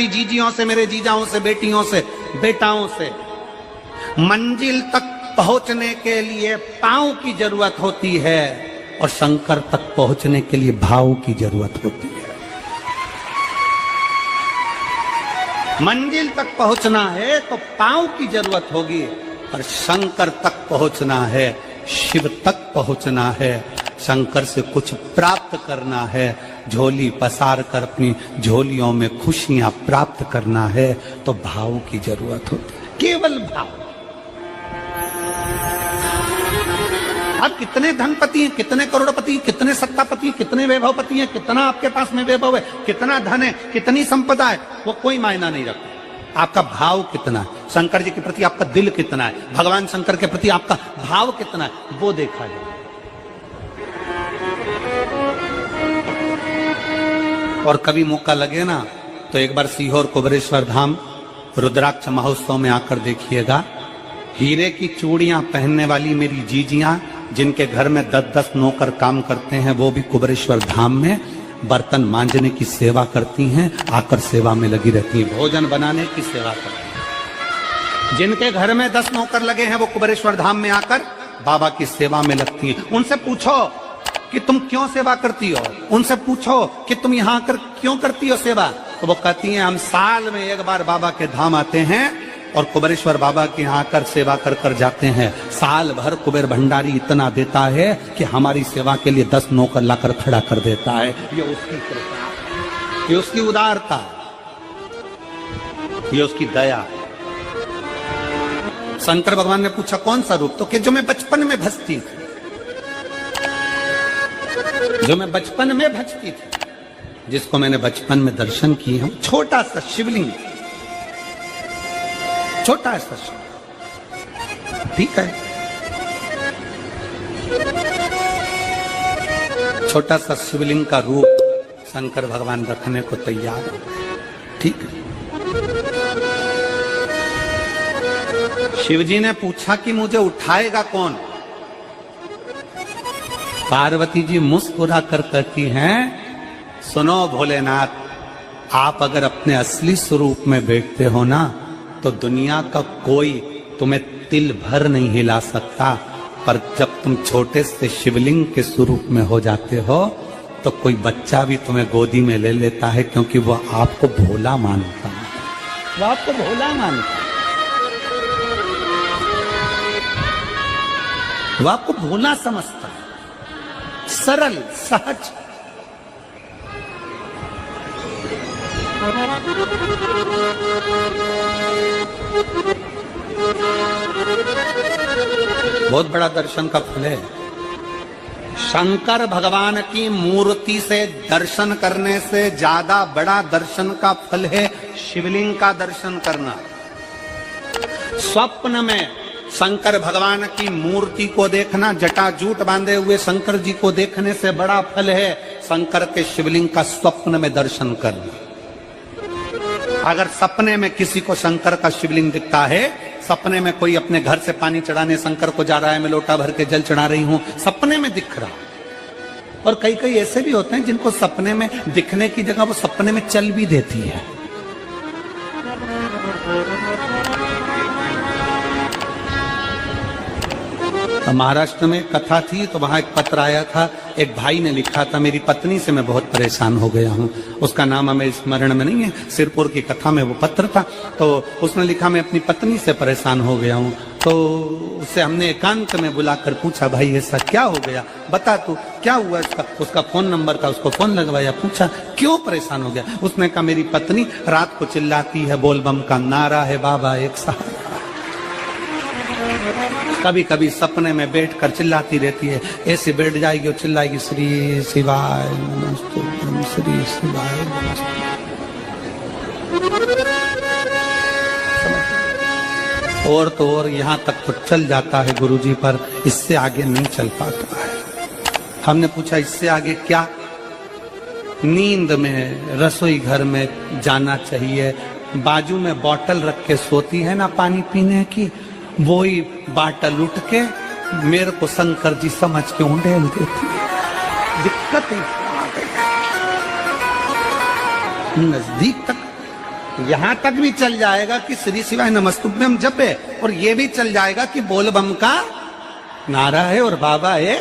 मेरी जीजियों से, मेरे जीजाओं से, बेटियों से, बेटाओं से। मंजिल तक पहुंचने के लिए पांव की जरूरत होती है और शंकर तक पहुंचने के लिए भाव की जरूरत होती है। मंजिल तक पहुंचना है तो पांव की जरूरत होगी, और शंकर तक पहुंचना है, शिव तक पहुंचना है, शंकर से कुछ प्राप्त करना है, झोली पसार कर अपनी झोलियों में खुशियां प्राप्त करना है, तो भाव की जरूरत होती है, केवल भाव। आप कितने धनपति हैं, कितने करोड़पति, कितने सत्तापति, कितने वैभवपति हैं, कितना आपके पास में वैभव है, कितना धन है, कितनी संपदा है, वो कोई मायना नहीं रखता। आपका भाव कितना है, शंकर जी के प्रति आपका दिल कितना है, भगवान शंकर के प्रति आपका भाव कितना है, वो देखा जाए। और कभी मौका लगे ना तो एक बार सीहोर कुबेरेश्वर धाम रुद्राक्ष महोत्सव में आकर देखिएगा। हीरे की चूड़ियां पहनने वाली मेरी जीजियां, जिनके घर में 10-10 नौकर काम करते हैं, वो भी कुबेरेश्वर धाम में बर्तन मांजने की सेवा करती हैं, आकर सेवा में लगी रहती हैं, भोजन बनाने की सेवा करती हैं। जिनके घर में 10 नौकर लगे हैं, वो कुबेरेश्वर धाम में आकर बाबा की सेवा में लगती हैं। उनसे पूछो कि तुम क्यों सेवा करती हो, उनसे पूछो कि तुम यहाँ आकर क्यों करती हो सेवा, तो वो कहती हैं हम साल में एक बार बाबा के धाम आते हैं और कुबेरेश्वर बाबा के यहाँ आकर सेवा कर कर जाते हैं। साल भर कुबेर भंडारी इतना देता है कि हमारी सेवा के लिए 10 नौकर लाकर खड़ा कर देता है। ये उसकी कृपा, ये उसकी उदारता, ये उसकी दया। शंकर भगवान ने पूछा कौन सा रूप, तो कि जो मैं बचपन में भजती थी, जो मैं बचपन में भजती थी, जिसको मैंने बचपन में दर्शन किए हैं, छोटा सा शिवलिंग, छोटा सा शिव, ठीक है, छोटा सा शिवलिंग का रूप शंकर भगवान रखने को तैयार है, ठीक है। शिवजी ने पूछा कि मुझे उठाएगा कौन। पार्वती जी मुस्कुरा कर कहती हैं, सुनो भोलेनाथ, आप अगर अपने असली स्वरूप में बैठते हो ना, तो दुनिया का कोई तुम्हें तिल भर नहीं हिला सकता, पर जब तुम छोटे से शिवलिंग के स्वरूप में हो जाते हो तो कोई बच्चा भी तुम्हें गोदी में ले लेता है, क्योंकि वो आपको भोला मानता है, वो आपको भोला मानता है, वो आपको भोला समझता है, सरल सहज। बहुत बड़ा दर्शन का फल है। शंकर भगवान की मूर्ति से दर्शन करने से ज्यादा बड़ा दर्शन का फल है शिवलिंग का दर्शन करना। स्वप्न में शंकर भगवान की मूर्ति को देखना, जटाजूट बांधे हुए शंकर जी को देखने से बड़ा फल है शंकर के शिवलिंग का स्वप्न में दर्शन करना। अगर सपने में किसी को शंकर का शिवलिंग दिखता है, सपने में कोई अपने घर से पानी चढ़ाने शंकर को जा रहा है, मैं लोटा भर के जल चढ़ा रही हूं, सपने में दिख रहा। और कई कई ऐसे भी होते हैं जिनको सपने में दिखने की जगह वो सपने में चल भी देती है। महाराष्ट्र में कथा थी तो वहां एक पत्र आया था, एक भाई ने लिखा था, मेरी पत्नी से मैं बहुत परेशान हो गया हूं, उसका नाम हमें स्मरण में नहीं है, सिरपुर की कथा में वो पत्र था। तो उसने लिखा मैं अपनी पत्नी से परेशान हो गया हूं। तो उससे हमने एकांत में बुलाकर पूछा, भाई ऐसा क्या हो गया, बता तू क्या हुआ। उसका फोन नंबर था, उसको फोन लगवाया, पूछा क्यों परेशान हो गया। उसने कहा मेरी पत्नी रात को चिल्लाती है, बोल बम का नारा है बाबा एक साथ, कभी कभी सपने में बैठकर चिल्लाती रहती है, ऐसे बैठ जाएगी और चिल्लाएगी श्री शिवाय नमस्ते, श्री शिवाय नमस्ते। और तो और यहाँ तक तो चल जाता है गुरुजी, पर इससे आगे नहीं चल पाता है। हमने पूछा इससे आगे क्या। नींद में रसोई घर में जाना चाहिए, बाजू में बोतल रख के सोती है ना पानी पीने की, वो ही बाटल उठ के मेरे को शंकर जी समझ के उंडेल देती है। दिक्कत है नजदीक तक यहां तक भी चल जाएगा कि श्री शिवाय नमस्तुभ्यम जप है, और ये भी चल जाएगा कि बोल बम का नारा है और बाबा है,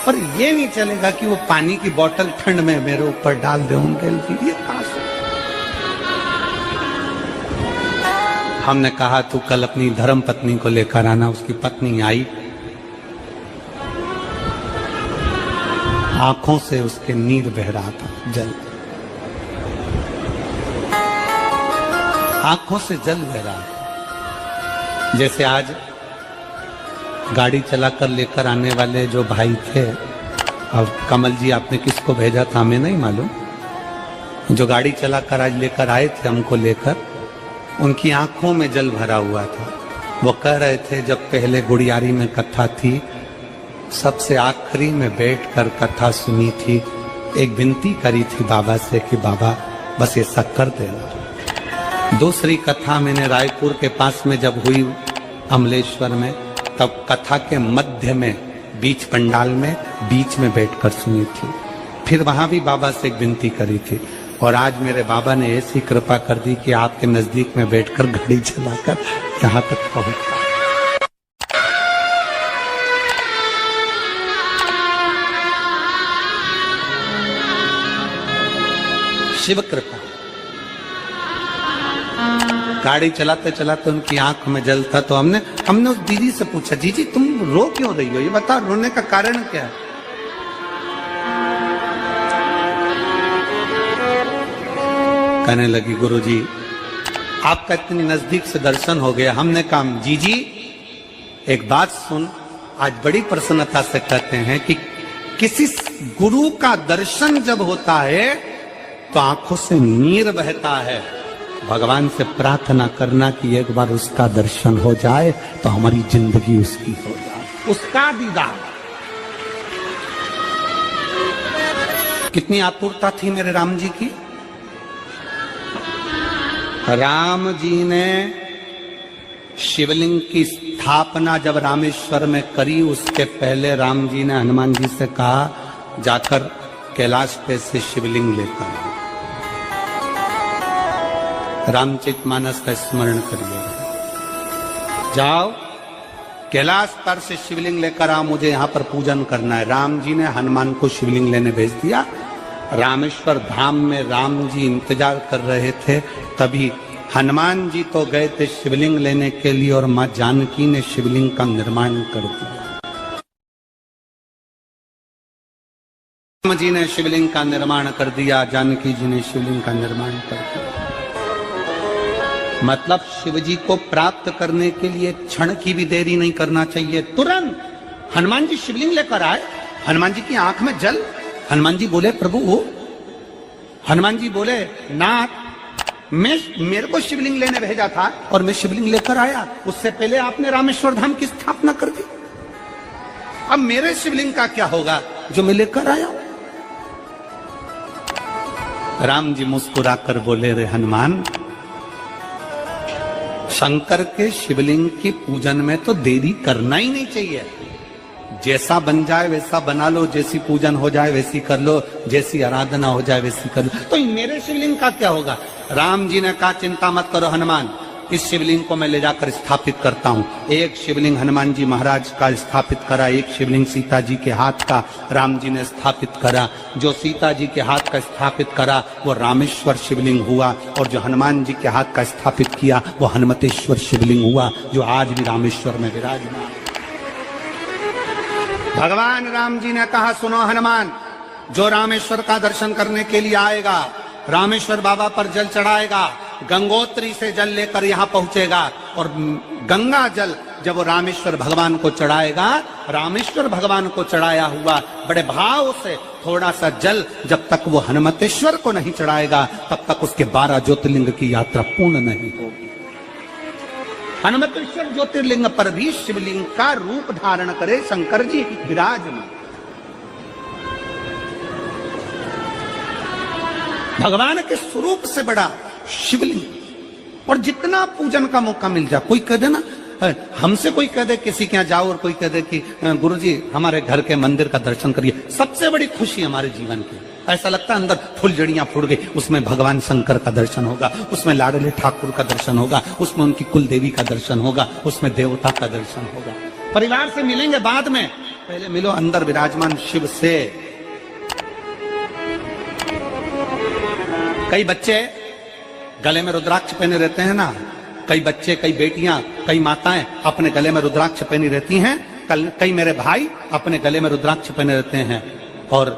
पर ये नहीं चलेगा कि वो पानी की बोतल ठंड में मेरे ऊपर डाल दे उनके लिए। ये कहां से? हमने कहा तू कल अपनी धर्म पत्नी को लेकर आना। उसकी पत्नी आई, आंखों से उसके नीर बह रहा था, जल, आंखों से जल बह रहा था। जैसे आज गाड़ी चलाकर लेकर आने वाले जो भाई थे, अब कमल जी आपने किसको भेजा था हमें नहीं मालूम, जो गाड़ी चलाकर आज लेकर आए थे हमको लेकर, उनकी आंखों में जल भरा हुआ था। वो कह रहे थे जब पहले गुड़ियारी में कथा थी, सबसे आखिरी में बैठकर कथा सुनी थी, एक विनती करी थी बाबा से कि बाबा बस ये सब कर देना। दूसरी कथा मैंने रायपुर के पास में जब हुई अमलेश्वर में, तब कथा के मध्य में बीच पंडाल में बीच में बैठकर सुनी थी। फिर वहां भी बाबा से एक विनती करी थी, और आज मेरे बाबा ने ऐसी कृपा कर दी कि आपके नजदीक में बैठकर गाड़ी चलाकर यहाँ तक पहुंचा। शिव कृपा। गाड़ी चलाते चलाते उनकी आंख में जल था, तो हमने उस दीदी से पूछा, जीजी तुम रो क्यों रही हो, ये बता, रोने का कारण क्या है? कहने लगी गुरुजी आपका इतनी नजदीक से दर्शन हो गया। हमने कहा जीजी एक बात सुन, आज बड़ी प्रसन्नता से कहते हैं कि किसी गुरु का दर्शन जब होता है तो आंखों से नीर बहता है। भगवान से प्रार्थना करना कि एक बार उसका दर्शन हो जाए तो हमारी जिंदगी उसकी हो जाए, उसका दीदार। कितनी आतुरता थी मेरे राम जी की। राम जी ने शिवलिंग की स्थापना जब रामेश्वर में करी, उसके पहले राम जी ने हनुमान जी से कहा जाकर कैलाश पे से शिवलिंग लेकर आओ। रामचरितमानस का स्मरण करिए, जाओ कैलाश पर से शिवलिंग लेकर आओ, मुझे यहाँ पर पूजन करना है। राम जी ने हनुमान को शिवलिंग लेने भेज दिया। रामेश्वर धाम में राम जी इंतजार कर रहे थे, तभी हनुमान जी तो गए थे शिवलिंग लेने के लिए, और मां जानकी ने शिवलिंग का निर्माण कर दिया। राम जी ने शिवलिंग का निर्माण कर दिया, जानकी जी ने शिवलिंग का निर्माण कर दिया। मतलब शिव जी को प्राप्त करने के लिए क्षण की भी देरी नहीं करना चाहिए। तुरंत हनुमान जी शिवलिंग लेकर आए, हनुमान जी की आंख में जल। हनुमान जी बोले प्रभु, हनुमान जी बोले नाथ मेरे को शिवलिंग लेने भेजा था और मैं शिवलिंग लेकर आया, उससे पहले आपने रामेश्वर धाम की स्थापना कर दी। अब मेरे शिवलिंग का क्या होगा जो मैं लेकर आया? राम जी मुस्कुराकर बोले, रे हनुमान, शंकर के शिवलिंग की पूजन में तो देरी करना ही नहीं चाहिए। जैसा बन जाए वैसा बना लो, जैसी पूजन हो जाए वैसी कर लो, जैसी आराधना हो जाए वैसी कर लो, तो मेरे शिवलिंग का क्या होगा? राम जी ने कहा चिंता मत करो हनुमान, इस शिवलिंग को मैं ले जाकर स्थापित करता हूँ। एक शिवलिंग हनुमान जी महाराज का स्थापित करा, एक शिवलिंग सीता जी के हाथ का राम जी ने स्थापित करा। जो सीता जी के हाथ का स्थापित करा वो रामेश्वर शिवलिंग हुआ, और जो हनुमान जी के हाथ का स्थापित किया वो हनुमतेश्वर शिवलिंग हुआ, जो आज भी रामेश्वर में विराजमान। भगवान राम जी ने कहा, सुनो हनुमान, जो रामेश्वर का दर्शन करने के लिए आएगा, रामेश्वर बाबा पर जल चढ़ाएगा, गंगोत्री से जल लेकर यहाँ पहुंचेगा, और गंगा जल जब वो रामेश्वर भगवान को चढ़ाएगा, रामेश्वर भगवान को चढ़ाया हुआ बड़े भाव से थोड़ा सा जल जब तक वो हनुमतेश्वर को नहीं चढ़ाएगा, तब तक उसके 12 ज्योतिर्लिंग की यात्रा पूर्ण नहीं होगी। हनुमतेश्वर ज्योतिर्लिंग पर भी शिवलिंग का रूप धारण करे शंकर जी विराजमान। भगवान के स्वरूप से बड़ा शिवलिंग, और जितना पूजन का मौका मिल जाए, कोई कह दे ना, हमसे कोई कह दे किसी के यहाँ जाओ और कोई कह दे कि गुरुजी हमारे घर के मंदिर का दर्शन करिए, सबसे बड़ी खुशी हमारे जीवन की। ऐसा लगता है अंदर फुलझड़ियां फूट गई, उसमें भगवान शंकर का दर्शन होगा, उसमें लाडले ठाकुर का दर्शन होगा, उसमें उनकी कुल देवी का दर्शन होगा, उसमें देवता का दर्शन होगा। परिवार से मिलेंगे बाद में, पहले मिलो अंदर विराजमान शिव से। कई बच्चे गले में रुद्राक्ष पहने रहते हैं ना, कई बच्चे, कई बेटियां, कई माताएं अपने गले में रुद्राक्ष पहनी रहती हैं, कई मेरे भाई अपने गले में रुद्राक्ष पहने रहते हैं। और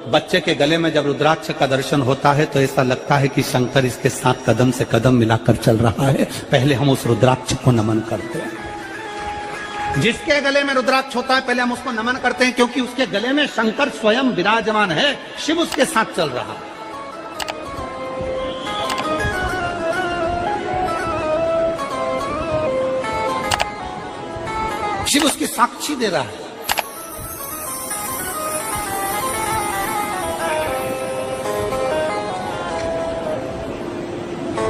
बच्चे के गले में जब रुद्राक्ष का दर्शन होता है तो ऐसा लगता है कि शंकर इसके साथ कदम से कदम मिलाकर चल रहा है। पहले हम उस रुद्राक्ष को नमन करते हैं। जिसके गले में रुद्राक्ष होता है पहले हम उसको नमन करते हैं, क्योंकि उसके गले में शंकर स्वयं विराजमान है, शिव उसके साथ चल रहा है। शिव उसकी साक्षी दे रहा है।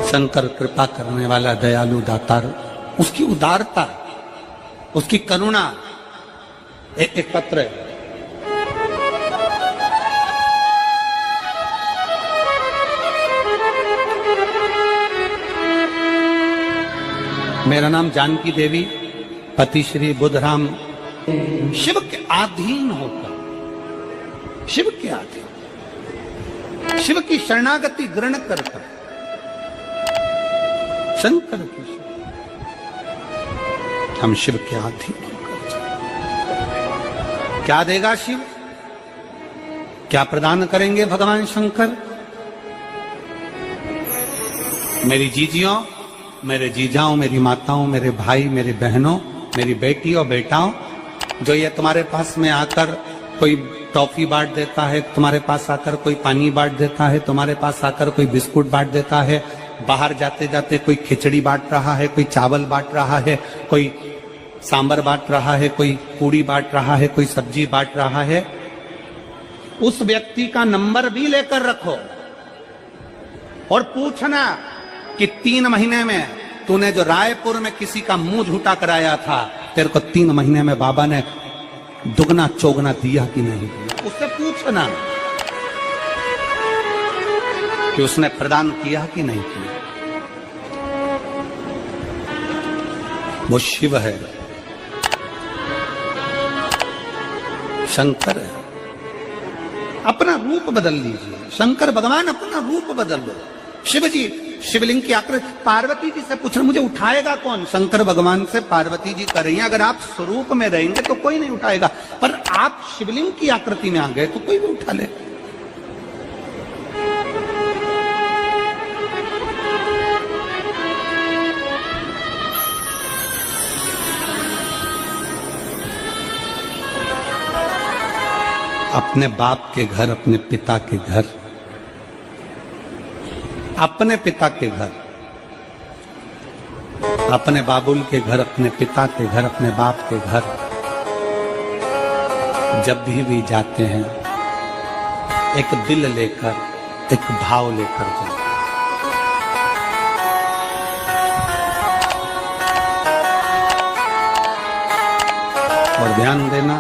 शंकर कृपा करने वाला दयालु दातार, उसकी उदारता, उसकी करुणा। एक पत्र है, मेरा नाम जानकी देवी, पति श्री बुधराम, शिव के अधीन होकर, शिव के अधीन, शिव की शरणागति ग्रहण कर शंकर की हम शिव के अधीन होकर क्या देगा शिव, क्या प्रदान करेंगे भगवान शंकर? मेरी जीजियों, मेरे जीजाओं, मेरी माताओं, मेरे भाई, मेरी बहनों, मेरी बेटी और बेटाओं, जो ये तुम्हारे पास में आकर कोई टॉफी बांट देता है, तुम्हारे पास आकर कोई पानी बांट देता है, तुम्हारे पास आकर कोई बिस्कुट बांट देता है, बाहर जाते जाते कोई खिचड़ी बांट रहा है, कोई चावल बांट रहा है, कोई सांबर बांट रहा है, कोई पूड़ी बांट रहा है, कोई सब्जी बांट रहा है, उस व्यक्ति का नंबर भी लेकर रखो और पूछना कि 3 महीने में तूने जो रायपुर में किसी का मुंह झूठा कराया था, तेरे को 3 महीने में बाबा ने दुगना चौगना दिया कि नहीं दिया? उससे पूछना कि उसने प्रदान किया कि नहीं किया। वो शिव है, शंकर है। अपना रूप बदल लीजिए, शंकर भगवान अपना रूप बदल लो। शिव जी शिवलिंग की आकृति, पार्वती जी से पूछ रहे मुझे उठाएगा कौन? शंकर भगवान से पार्वती जी कर रही हैं, अगर आप स्वरूप में रहेंगे तो कोई नहीं उठाएगा, पर आप शिवलिंग की आकृति में आ गए तो कोई भी उठा ले। अपने बाप के घर, अपने पिता के घर, अपने पिता के घर, अपने बाबुल के घर, अपने पिता के घर, अपने बाप के घर जब भी जाते हैं एक दिल लेकर, एक भाव लेकर जाते। और ध्यान देना,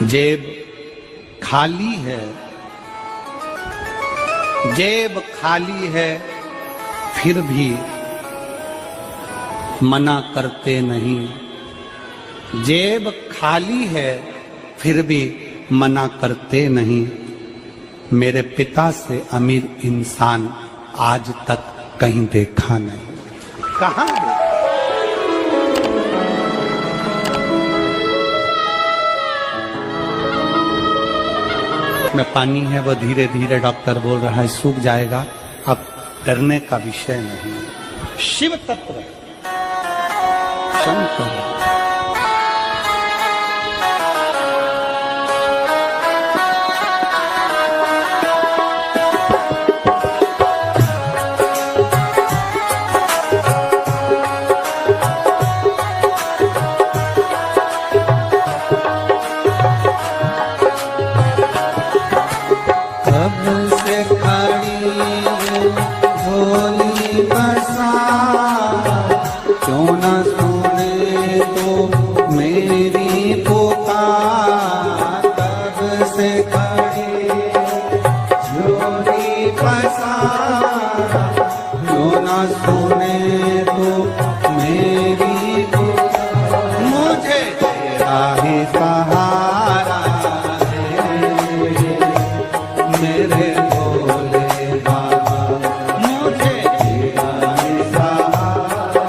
जेब खाली है, जेब खाली है, फिर भी मना करते नहीं। जेब खाली है, फिर भी मना करते नहीं। मेरे पिता से अमीर इंसान आज तक कहीं देखा नहीं। कहां देखा? में पानी है, वो धीरे धीरे डॉक्टर बोल रहा है सूख जाएगा, अब डरने का विषय नहीं। शिव तत्व शंकर। क्यों न सुने तो मेरी पुकार। पसारा, जो ना सुने तो मेरी पुकार, मुझे तेरा ही सहारा है मेरे भोले बाबा, मुझे तेरा ही सहारा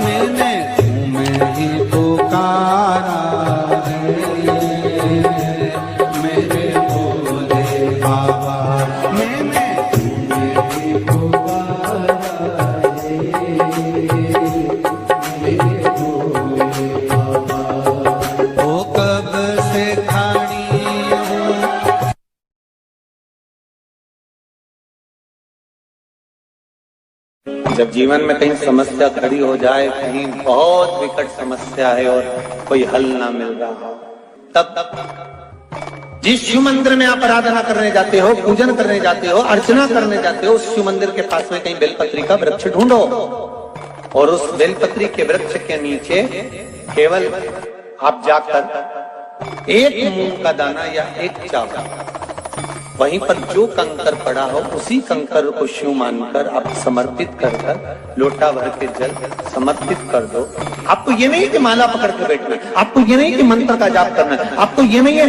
मैंने तुम्हें ही पुकारा है मेरे भोले बाबा, मैंने तुम्हें ही पुकारा है मेरे भोले बाबा। ओ कब से खड़ी हूँ जब जीवन में कहीं समस्या खड़ी हो जाए, कहीं बहुत विकट समस्या है और कोई हल ना मिल रहा हो, तब जिस शिव मंदिर में आप आराधना करने जाते हो, पूजन करने जाते हो, अर्चना करने जाते हो, उस शिव मंदिर के पास में कहीं बेलपत्री का वृक्ष ढूंढो और उस बेलपत्री के वृक्ष के नीचे केवल आप जाकर एक मूंग का दाना या एक चावल, वहीं पर जो कंकर पड़ा हो उसी कंकर को शिव मानकर आप समर्पित कर लोटा भर के जल समर्पित कर दो। आपको ये नहीं कि माला पकड़ के बैठना है, आपको ये नहीं कि मंत्र का जाप करना है, आपको ये नहीं है